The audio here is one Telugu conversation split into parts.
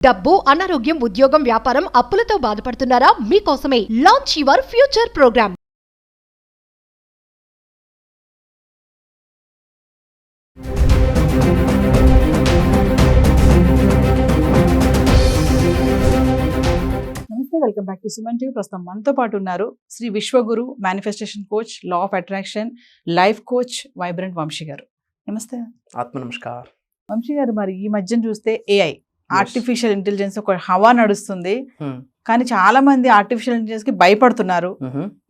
డబ్బు, అనారోగ్యం, ఉద్యోగం, వ్యాపారం, అప్పులతో బాధపడుతున్నారా? మీకోసమే లాంచ్ యువర్ ఫ్యూచర్ ప్రోగ్రామ్. నమస్తే, welcome back to Suman TV. ప్రస్తుతం మనతో పాటు ఉన్నారు Shri Vishwaguru, manifestation coach, law of attraction, life coach, vibrant Vamsi garu. నమస్తే. ఆత్మ నమస్కార్. వంశీ గారు, మరి ఈ మధ్యన చూస్తే ఏఐ, ఆర్టిఫిషియల్ ఇంటెలిజెన్స్ ఒక హవా నడుస్తుంది. కానీ చాలా మంది ఆర్టిఫిషియల్ ఇంటెలిజెన్స్ కి భయపడుతున్నారు.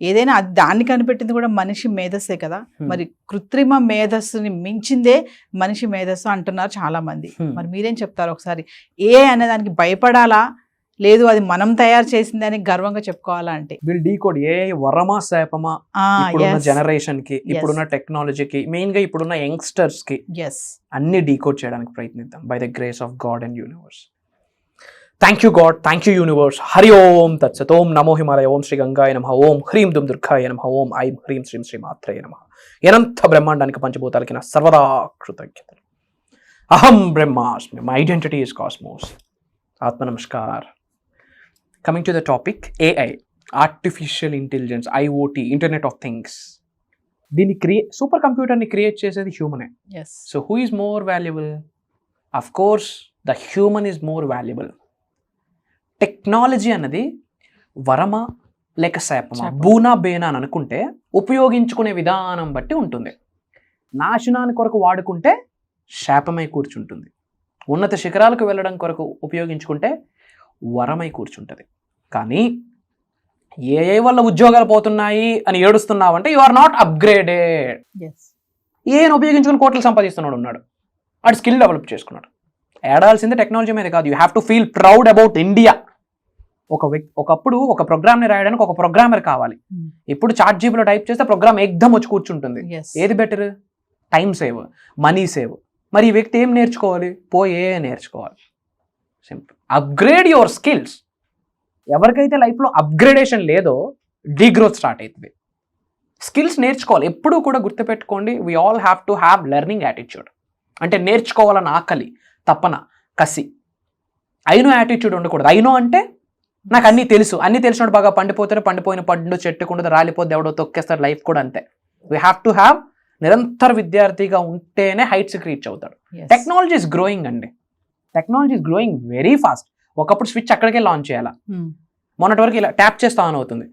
ఏదైనా దాన్ని కనిపెట్టింది కూడా మనిషి మేధస్సే కదా. మరి కృత్రిమ మేధస్సుని మించిందే మనిషి మేధస్సు అంటున్నారు చాలా మంది. మరి మీరేం చెప్తారు? ఒకసారి ఏఐ అనే దానికి భయపడాలా, లేదు అది మనం తయారు చేసిందని గర్వంగా చెప్పుకోవాలా? అంటే వీళ్ళు డీకోడ్ ఏ వరమా శాపమా ఇప్పుడున్న జనరేషన్ కి, ఇప్పుడున్న టెక్నాలజీకి, మెయిన్ గా ఇప్పుడున్న యంగ్స్టర్స్ కి అన్ని డీకోడ్ చేయడానికి ప్రయత్నిద్దాం by the grace of God and universe. Thank you God, thank you universe. Hari ఓం తత్సత్. ఓం నమో హిమాలయ, ఓం శ్రీ గంగాయ నమః, ఓం హ్రీం దుమ్ దుర్గాయ నమః, ఓం ఐం హ్రీం శ్రీం శ్రీ మాత్రేయ నమః. అనంత బ్రహ్మాండానికి పంచభూతాలకి నా సర్వదా కృతజ్ఞతలు. అహం బ్రహ్మాస్మి, మై ఐడెంటిటీ ఇస్ కాస్మోస్. ఆత్మ namaskar. Coming to the topic, AI, Artificial Intelligence, IoT, Internet of Things. దీన్ని సూపర్ కంప్యూటర్ని క్రియేట్ చేసేది హ్యూమనే. So who is more valuable? Of course the human is more valuable. Technology అన్నది వరమా లేక శాపమా, బూనా బేనా అని అనుకుంటే ఉపయోగించుకునే విధానం బట్టి ఉంటుంది. నాశనాన్ని కొరకు వాడుకుంటే శాపమై కూర్చుంటుంది. ఉన్నత శిఖరాలకు వెళ్ళడం కొరకు ఉపయోగించుకుంటే వరమై కూర్చుంటుంది. కానీ ఏఐ వల్ల ఉద్యోగాలు పోతున్నాయి అని ఏడుస్తున్నావంటే యు ఆర్ నాట్ అప్గ్రేడెడ్. ఏఐని ఉపయోగించుకుని కోట్లు సంపాదిస్తున్నాడు ఉన్నాడు, వాడు స్కిల్ డెవలప్ చేసుకున్నాడు. ఏడాల్సిందే టెక్నాలజీ మీద కాదు. You have to feel proud about India. ఒకప్పుడు ఒక ప్రోగ్రామ్ని రాయడానికి ఒక ప్రోగ్రామర్ కావాలి. ఇప్పుడు చాట్ జీపీలో టైప్ చేస్తే ప్రోగ్రామ్ ఎగ్దమ్ వచ్చి కూర్చుంటుంది. ఏది better? Time save, money save. మరి ఈ వ్యక్తి ఏం నేర్చుకోవాలి? ఏఐ నేర్చుకోవాలి. సింపుల్. Upgrade your skills. ఎవరికైతే లైఫ్లో అప్గ్రేడేషన్ లేదో డీగ్రోత్ స్టార్ట్ అవుతుంది. స్కిల్స్ నేర్చుకోవాలి. ఎప్పుడూ కూడా గుర్తుపెట్టుకోండి, we all have to have learning attitude. అంటే నేర్చుకోవాలన్న ఆకలి, తపన, కసి. అయినో యాటిట్యూడ్ ఉండకూడదు. అయినో అంటే నాకు అన్నీ తెలుసు, అన్నీ తెలిసినట్టు బాగా పండిపోతారు, పండిపోయిన పండు చెట్టుకుండదు, రాలిపోతే ఎవడో తొక్కేస్తారు. లైఫ్ కూడా అంతే. వీ హ్యావ్ టు హ్యావ్ నిరంతర విద్యార్థిగా ఉంటేనే హైట్స్కి రీచ్ అవుతాడు. టెక్నాలజీ ఇస్ గ్రోయింగ్ అండి. Technology is growing very fast. ఒకప్పుడు స్విచ్ అక్కడికే లాంచ్ చేయాలా, మొన్నటి వరకు ఇలా ట్యాప్ చేస్తే ఆన్ అవుతుంది,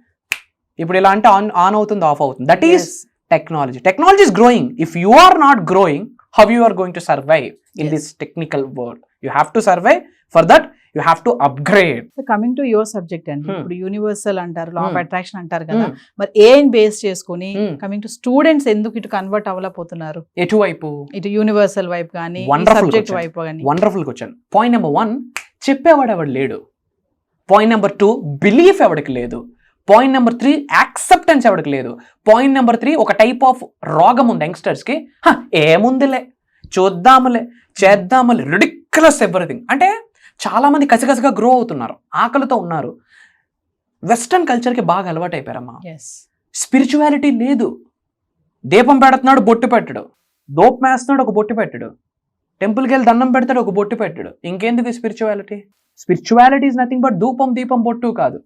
ఇప్పుడు ఇలా అంటే ఆన్ అవుతుంది, ఆఫ్ అవుతుంది. That is technology. Technology is growing. If you are not growing, how you are going to survive in this technical world? You have to survive. For that you have to upgrade. Coming to your subject అండి, ఇప్పుడు యూనివర్సల్ అంటారు, లా ఆఫ్ అట్రాక్షన్ అంటారు కదా. మరి ఏఐని బేస్ చేసుకుని కమింగ్ టు స్టూడెంట్స్ ఎందుకు ఇటు కన్వర్ట్ అవ్వలేకపోతున్నారు? ఎటువైపు? ఇటు యూనివర్సల్ వైపు కానీ సబ్జెక్ట్ వైపు కానీ. వండర్ఫుల్గా వచ్చాను. పాయింట్ నెంబర్ 1, చెప్పేవాడు ఎవడు లేడు. పాయింట్ నెంబర్ 2, బిలీఫ్ ఎవడికి లేదు. పాయింట్ నెంబర్ 3, యాక్సెప్టెన్స్ ఎవడికి లేదు. పాయింట్ నెంబర్ 3, ఒక టైప్ ఆఫ్ రోగం ఉంది యంగ్స్టర్స్కి. ఏముందిలే, చూద్దాములే, చేద్దాములే, రిడిక్యులస్ ఎవ్రీథింగ్. అంటే చాలా మంది కసికసిగా గ్రో అవుతున్నారు, ఆకలితో ఉన్నారు. వెస్టర్న్ కల్చర్కి బాగా అలవాటు అయిపోయారమ్మా. స్పిరిచువాలిటీ లేదు. దీపం పెడుతున్నాడు, బొట్టు పెట్టడు. దోప్ మేస్తున్నాడు, ఒక బొట్టు పెట్టడు. టెంపుల్కి వెళ్ళి దండం పెడతాడు, ఒక బొట్టు పెట్టాడు. ఇంకెందుకు spirituality? Spirituality is nothing but ధూపం, దీపం, బొట్టు కాదు.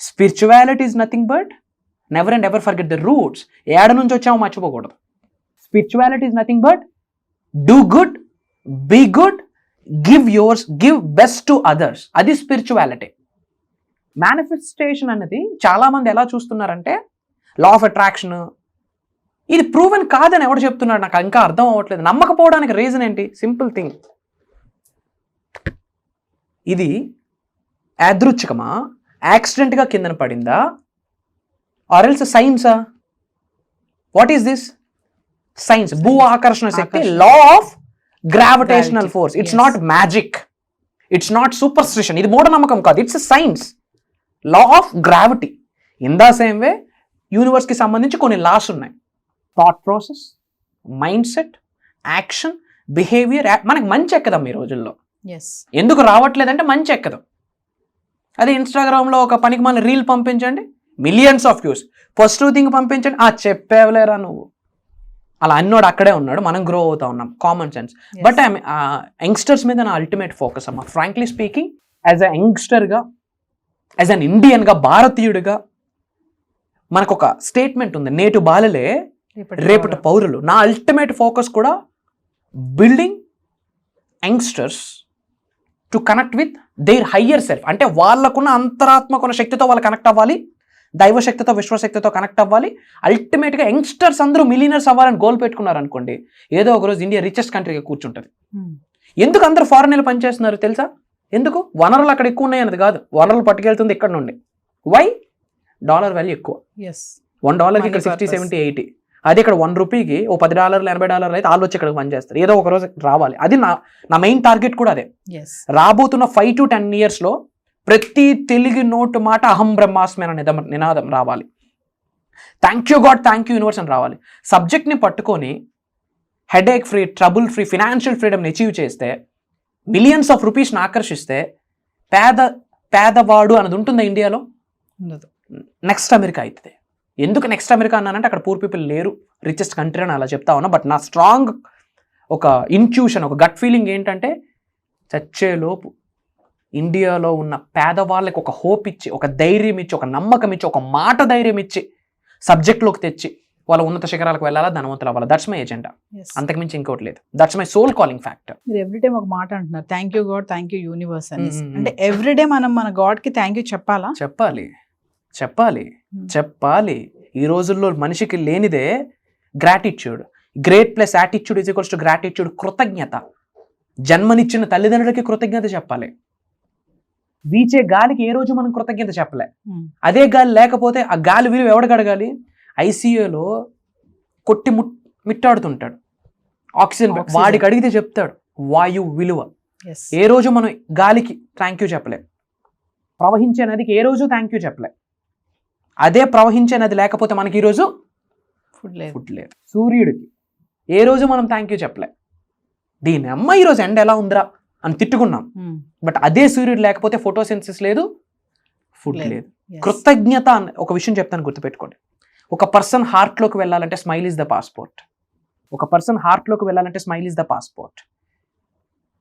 Spirituality is nothing but never and ever forget the roots. ఏడ నుంచి వచ్చామో మర్చిపోకూడదు. Spirituality is nothing but do good, be good, give best to others. అది స్పిరిచువాలిటీ. మేనిఫెస్టేషన్ అనేది చాలా మంది ఎలా చూస్తున్నారంటే లా ఆఫ్ అట్రాక్షన్ ఇది ప్రూవెన్ కాదని ఎవడు చెప్తున్నాడు? నాకు ఇంకా అర్థం అవ్వట్లేదు. నమ్మకపోవడానికి రీజన్ ఏంటి? Simple thing. ఇది యాదృచ్ఛికమా, యాక్సిడెంట్గా కిందన పడిందా, ఆర్ ఎల్స్ సైన్సా? What is this? సైన్స్. భూ ఆకర్షణ శక్తి, law of gravitational force. It's not magic, it's not superstition. ఇది మూఢనమ్మకం కాదు, it's science. Law of gravity. In the same way యూనివర్స్కి సంబంధించి కొన్ని లాస్ ఉన్నాయి. Thought process, mindset, action, behaviour. మనకి మంచి ఎక్కదాం ఈ రోజుల్లో. ఎందుకు రావట్లేదంటే మంచి ఎక్కదాం. అదే ఇన్స్టాగ్రామ్లో ఒక పనికి మన రీల్ పంపించండి, millions of views. Positive thing పంపించండి, చెప్పేవలేరా నువ్వు. అలా అన్నోడు అక్కడే ఉన్నాడు, మనం గ్రో అవుతా ఉన్నాం. Common sense. బట్ యంగ్స్టర్స్ మీద నా అల్టిమేట్ ఫోకస్ అమ్మా. ఫ్రాంక్లీ స్పీకింగ్, యాజ్ అ యంగ్స్టర్గా, యాజ్ అన్ ఇండియన్గా, భారతీయుడిగా మనకు ఒక స్టేట్మెంట్ ఉంది, నేటి బాలలే రేపటి పౌరులు. నా అల్టిమేట్ ఫోకస్ కూడా building youngsters to connect with their higher self. అంటే వాళ్ళకున్న అంతరాత్మకున్న శక్తితో వాళ్ళు కనెక్ట్ అవ్వాలి, దైవశక్తితో, విశ్వశక్తితో కనెక్ట్ అవ్వాలి. అల్టిమేట్గా యంగ్స్టర్స్ అందరూ మిలియనర్స్ అవ్వాలని గోల్ పెట్టుకున్నారు అనుకోండి, ఏదో ఒకరోజు ఇండియా రిచెస్ట్ కంట్రీగా కూర్చుంటుంది. ఎందుకు అందరూ ఫారెన్ వెళ్ళి పనిచేస్తున్నారు తెలుసా? ఎందుకు? వనరులు అక్కడ ఎక్కువ ఉన్నాయి అన్నది కాదు, వనరులు పట్టుకెళ్తుంది ఇక్కడ నుండి. వై? డాలర్ వాల్యూ ఎక్కువ. $1 ఇక్కడ 60, 70, 80. అది ఇక్కడ $1 ఓ $10, $80 అయితే వాళ్ళు వచ్చి ఇక్కడికి పనిచేస్తారు. ఏదో ఒక రోజు రావాలి. అది నా మెయిన్ టార్గెట్ కూడా అదే. రాబోతున్న 5 to 10 yearsలో ప్రతి తెలుగు నోటు మాట అహం బ్రహ్మాస్మి అనే నినాదం రావాలి. Thank you God, thank you universe అని రావాలి. సబ్జెక్ట్ని పట్టుకొని headache free, trouble free, financial ఫ్రీడమ్ని అచీవ్ చేస్తే, మిలియన్స్ ఆఫ్ రూపీస్ని ఆకర్షిస్తే, పేదవాడు అన్నది ఉంటుందా ఇండియాలో? నెక్స్ట్ అమెరికా అవుతుంది. ఎందుకు నెక్స్ట్ అమెరికా అన్నానంటే అక్కడ పూర్ పీపుల్ లేరు, రిచెస్ట్ కంట్రీ అని అలా చెప్తా ఉన్నా. బట్ నా స్ట్రాంగ్ ఒక ఇంట్యూషన్, ఒక గట్ ఫీలింగ్ ఏంటంటే చచ్చేలోపు ఇండియాలో ఉన్న పేదవాళ్ళకి ఒక హోప్ ఇచ్చి, ఒక ధైర్యం ఇచ్చి, ఒక నమ్మకం ఇచ్చి, ఒక మాట ధైర్యం ఇచ్చి సబ్జెక్ట్లోకి తెచ్చి వాళ్ళ ఉన్నత శిఖరాలకు వెళ్ళాలా, ధనవంతులు అవ్వాలి. That's my agenda. అంతకుమించి ఇంకోటి లేదు. That's my soul calling factor. మీరు ఎవ్రీడే ఒక మాట అంటున్నారు, thank you God, thank you universe అని. అంటే ఎవ్రీడే మనం మన గాడ్ కి థ్యాంక్ యూ చెప్పాలా? చెప్పాలి. ఈ రోజుల్లో మనిషికి లేనిదే gratitude. Great plus attitude is equals to gratitude. కృతజ్ఞత. జన్మనిచ్చిన తల్లిదండ్రులకి కృతజ్ఞత చెప్పాలి. వీచే గాలికి ఏ రోజు మనం కృతజ్ఞత చెప్పలే. అదే గాలి లేకపోతే ఆ గాలి విలువ ఎవడికి అడగాలి? ఐసీయూలో కొట్టి మిట్టాడుతుంటాడు ఆక్సిజన్, వాడికి అడిగితే చెప్తాడు వాయువు విలువ. ఏ రోజు మనం గాలికి థ్యాంక్ యూ చెప్పలే. ప్రవహించే నదికి ఏ రోజు థ్యాంక్ యూ చెప్పలే. అదే ప్రవహించే నది లేకపోతే మనకి ఈరోజు ఫుడ్ లేదు. సూర్యుడికి ఏ రోజు మనం థ్యాంక్ యూ చెప్పలే. దీని అమ్మ ఈరోజు ఎండ ఎలా ఉందిరా అని తిట్టుకున్నాం. బట్ అదే సూర్యుడు లేకపోతే ఫోటోసిన్సిస్ లేదు, ఫుడ్ లేదు. కృతజ్ఞత ఒక విషయం చెప్తాను, గుర్తుపెట్టుకోండి. ఒక పర్సన్ హార్ట్లోకి వెళ్ళాలంటే smile is the passport.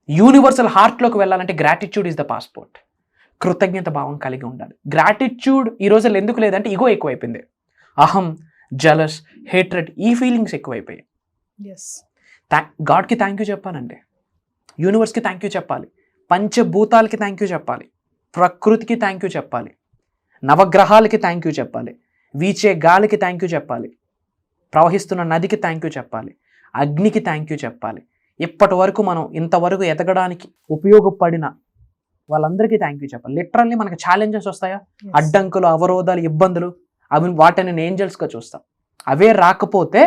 Universal హార్ట్లోకి వెళ్ళాలంటే గ్రాటిట్యూడ్ ఈజ్ ద పాస్పోర్ట్. కృతజ్ఞత భావం కలిగి ఉండాలి. గ్రాటిట్యూడ్ ఈ రోజుల్లో ఎందుకు లేదంటే ఈగో ఎక్కువైపోయింది. అహం, జలస్, హేట్రెడ్, ఈ ఫీలింగ్స్ ఎక్కువైపోయాయి. గాడ్కి థ్యాంక్ యూ చెప్పాలండి, యూనివర్స్కి థ్యాంక్ యూ చెప్పాలి, పంచభూతాలకి థ్యాంక్ యూ చెప్పాలి, ప్రకృతికి థ్యాంక్ యూ చెప్పాలి, నవగ్రహాలకి థ్యాంక్ యూ చెప్పాలి, వీచే గాలికి థ్యాంక్ యూ చెప్పాలి, ప్రవహిస్తున్న నదికి థ్యాంక్ యూ చెప్పాలి, అగ్నికి థ్యాంక్ యూ చెప్పాలి. ఇప్పటి వరకు మనం ఇంతవరకు ఎదగడానికి ఉపయోగపడిన వాళ్ళందరికీ థ్యాంక్ యూ చెప్పాలి. లిటరల్లీ మనకి ఛాలెంజెస్ వస్తాయా, అడ్డంకులు, అవరోధాలు, ఇబ్బందులు, వాటిని నేను ఏంజల్స్గా చూస్తాం. అవే రాకపోతే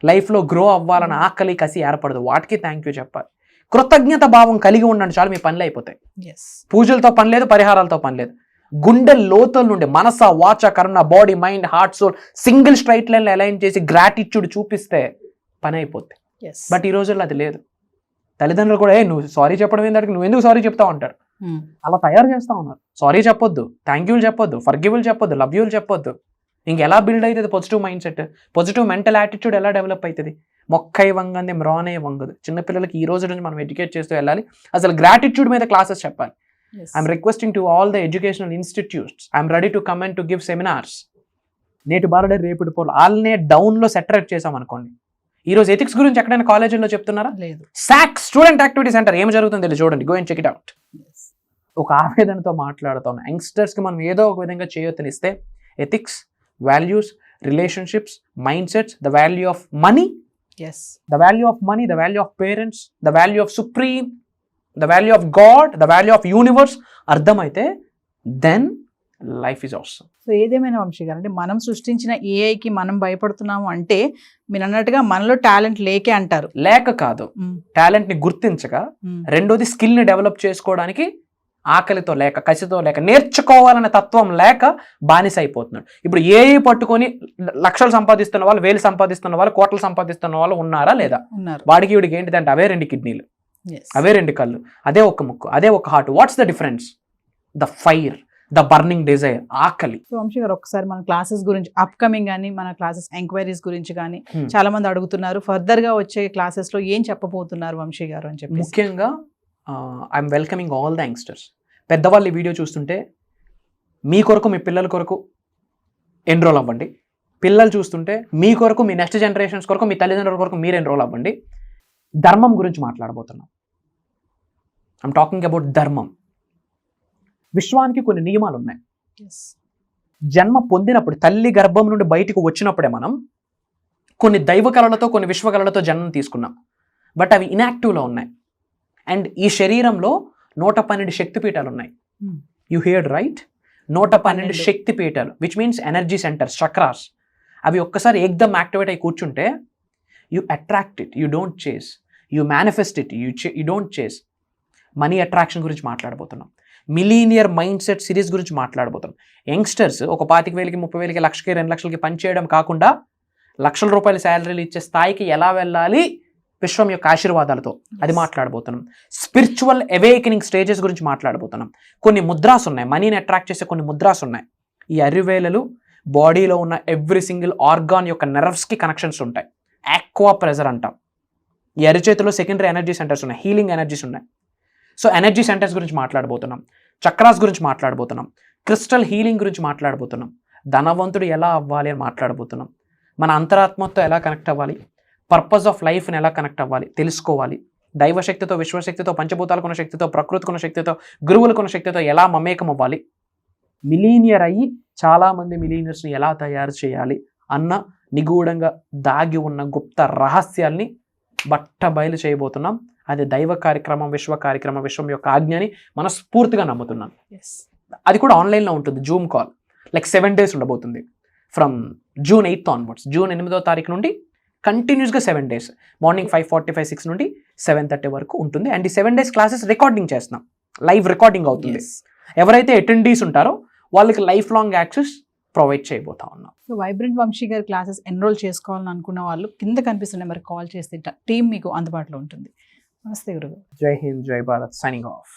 లైఫ్లో గ్రో అవ్వాలని ఆకలి, కసి ఏర్పడదు. వాటికి థ్యాంక్ యూ చెప్పాలి. కృతజ్ఞత భావం కలిగి ఉండండి చాలు, మీ పనులు అయిపోతాయి. పూజలతో పని లేదు, పరిహారాలతో పని లేదు. గుండె లోతుల నుండి మనస, వాచ, కర్ణ, body, mind, heart, soul single straight లైన్లో అలైన్ చేసి గ్రాటిట్యూడ్ చూపిస్తే పని అయిపోద్ది. బట్ ఈ రోజుల్లో అది లేదు. తల్లిదండ్రులు కూడా నువ్వు సారీ చెప్పడం ఏంటంటే నువ్వు ఎందుకు సారీ చెప్తావు అంటారు. అలా తయారు చేస్తా ఉన్నారు. సారీ చెప్పొద్దు, థ్యాంక్ యూలు చెప్పొద్దు, ఫర్గివ్లు చెప్పొద్దు, లవ్ యూలు చెప్పొద్దు. ఇంకెలా బిల్డ్ అవుతుంది positive mind set, positive mental attitude ఎలా డెవలప్ అవుతుంది? మొక్కై వంగంది మ్రానే వంగదు. చిన్నపిల్లలకి ఈ రోజు నుంచి మనం ఎడ్యుకేట్ చేస్తూ వెళ్ళాలి. అసలు గ్రాటిట్యూడ్ మీద క్లాసెస్ చెప్పాలి. I'm requesting to all the educational institutes, I'm ready to come and to give seminars. నేటి బాలుడే రేపటి పోలు వాళ్ళనే డౌన్లో సెటరేట్ చేసాం అనుకోండి. ఈ రోజు ఎథిక్స్ గురించి ఎక్కడైనా కాలేజీలో చెప్తున్నారా? లేదు. సాక్ స్టూడెంట్ యాక్టివిటీ సెంటర్ ఏం జరుగుతుందో తెలియదు, చూడండి, go and check it out. ఒక ఆవేదనతో మాట్లాడుతాం. యంగ్స్టర్స్కి మనం ఏదో ఒక విధంగా చేయొత్తనిస్తే ethics, values, relationships, mind sets, the value of money, the value of money, the value of parents, the value of supreme, the value of God, the value of universe అర్థమైతే then life is awesome. So ఏదేమైనా వంశీ గారు, అంటే మనం సృష్టించిన ఏఐకి మనం భయపడుతున్నాము అంటే మీరు అన్నట్టుగా మనలో టాలెంట్ లేకే అంటారు. లేక కాదు, టాలెంట్ని గుర్తించగా, రెండోది స్కిల్ని డెవలప్ చేసుకోవడానికి ఆకలితో లేక, కసితో లేక, నేర్చుకోవాలనే తత్వం లేక బానిస అయిపోతున్నాడు. ఇప్పుడు ఏఐ పట్టుకొని లక్షలు సంపాదిస్తున్న వాళ్ళు, వేలు సంపాదిస్తున్న వాళ్ళు, కోట్లు సంపాదిస్తున్న వాళ్ళు ఉన్నారా లేదా? ఉన్నారు. వాడికి వీడికి ఏంటిదంటే అవే 2 కిడ్నీలు, అవే 2 కళ్ళు, అదే ఒక ముక్కు, అదే ఒక heart. What's the difference? The fire, the burning desire, ఆకలి. సో వంశీ గారు, ఒకసారి మన క్లాసెస్ గురించి, అప్కమింగ్ కానీ మన క్లాసెస్ ఎంక్వైరీస్ గురించి కానీ చాలా మంది అడుగుతున్నారు. ఫర్దర్ గా వచ్చే క్లాసెస్ లో ఏం చెప్పబోతున్నారు వంశీ గారు అని చెప్పి. ముఖ్యంగా I'm welcoming all the youngsters. పెద్దవాళ్ళు ఈ వీడియో చూస్తుంటే మీ కొరకు మీ పిల్లల కొరకు ఎన్రోల్ అవ్వండి. పిల్లలు చూస్తుంటే మీ కొరకు మీ నెక్స్ట్ జనరేషన్స్ కొరకు మీ తల్లిదండ్రుల కొరకు మీరు ఎన్రోల్ అవ్వండి. ధర్మం గురించి మాట్లాడబోతున్నాం. ఐమ్ టాకింగ్ అబౌట్ ధర్మం. విశ్వానికి కొన్ని నియమాలు ఉన్నాయి. జన్మ పొందినప్పుడు తల్లి గర్భం నుండి బయటకు వచ్చినప్పుడే మనం కొన్ని దైవ కళలతో కొన్ని విశ్వ కళలతో జన్మం తీసుకున్నాం. బట్ అవి ఇన్యాక్టివ్లో ఉన్నాయి. అండ్ ఈ శరీరంలో 112 శక్తిపీఠాలు ఉన్నాయి. యు హియర్డ్ రైట్, 112 శక్తిపీఠాలు, which means energy centres, chakras. అవి ఒక్కసారి ఏకదమ్ యాక్టివేట్ అయి కూర్చుంటే you attract it, you don't chase. You manifest it, you don't chase. Money attraction గురించి మాట్లాడబోతున్నాం. మిలీనియర్ మైండ్ సెట్ సిరీస్ గురించి మాట్లాడబోతున్నాం. యంగ్స్టర్స్ ఒక 25,000కి 30,000కి 1,00,000కి 2,00,000కి పనిచేయడం కాకుండా లక్షల రూపాయల శాలరీలు ఇచ్చే స్థాయికి ఎలా వెళ్ళాలి విశ్వం యొక్క ఆశీర్వాదాలతో, అది మాట్లాడబోతున్నాం. స్పిరిచువల్ అవేకనింగ్ స్టేజెస్ గురించి మాట్లాడబోతున్నాం. కొన్ని ముద్రాస్ ఉన్నాయి, మనీని అట్రాక్ట్ చేసే కొన్ని ముద్రాస్ ఉన్నాయి. ఈ అరివేలలు బాడీలో ఉన్న ఎవ్రీ సింగిల్ ఆర్గాన్ యొక్క నెర్వ్స్కి కనెక్షన్స్ ఉంటాయి. ఆక్వా ప్రెజర్ అంటాం. ఈ అరిచేతిలో సెకండరీ ఎనర్జీ సెంటర్స్ ఉన్నాయి, హీలింగ్ ఎనర్జీస్ ఉన్నాయి. సో ఎనర్జీ సెంటర్స్ గురించి మాట్లాడబోతున్నాం. చక్రాస్ గురించి మాట్లాడబోతున్నాం. క్రిస్టల్ హీలింగ్ గురించి మాట్లాడబోతున్నాం. ధనవంతుడు ఎలా అవ్వాలి అని మాట్లాడబోతున్నాం. మన అంతరాత్మతో ఎలా కనెక్ట్ అవ్వాలి, పర్పస్ ఆఫ్ లైఫ్ని ఎలా కనెక్ట్ అవ్వాలి తెలుసుకోవాలి. దైవశక్తితో, విశ్వశక్తితో, పంచభూతాలకున్న శక్తితో, ప్రకృతికున్న శక్తితో, గురువులకున్న శక్తితో ఎలా మమేకం అవ్వాలి, మిలీనియర్ అయ్యి చాలామంది మిలీనియర్స్ని ఎలా తయారు చేయాలి అన్న నిగూఢంగా దాగి ఉన్న గుప్త రహస్యాల్ని బట్ట బయలు చేయబోతున్నాం. అది దైవ కార్యక్రమం, విశ్వ కార్యక్రమం, విశ్వం యొక్క ఆజ్ఞని మనస్ఫూర్తిగా నమ్ముతున్నాం. అది కూడా ఆన్లైన్లో ఉంటుంది, జూమ్ కాల్. లైక్ 7 days ఉండబోతుంది. From June 8th onwards, June 8వ తారీఖు నుండి కంటిన్యూస్గా 7 days, మార్నింగ్ 5:45, 6 నుండి 7:30 వరకు ఉంటుంది. అండ్ ఈ 7 days క్లాసెస్ రికార్డింగ్ చేస్తున్నాం, లైవ్ రికార్డింగ్ అవుతుంది. ఎవరైతే అటెండీస్ ఉంటారో వాళ్ళకి లైఫ్ లాంగ్ యాక్సెస్ ప్రొవైడ్ చేయబోతా ఉన్నాం. సో వైబ్రెంట్ వంశీ గారి క్లాసెస్ ఎన్రోల్ చేసుకోవాలని అనుకున్న వాళ్ళు కింద కనిపిస్తున్న నెంబర్కి కాల్ చేస్తే టీం మీకు అందుబాటులో ఉంటుంది. నమస్తే గురుగారు. జై హింద్, జై భారత్. Signing off.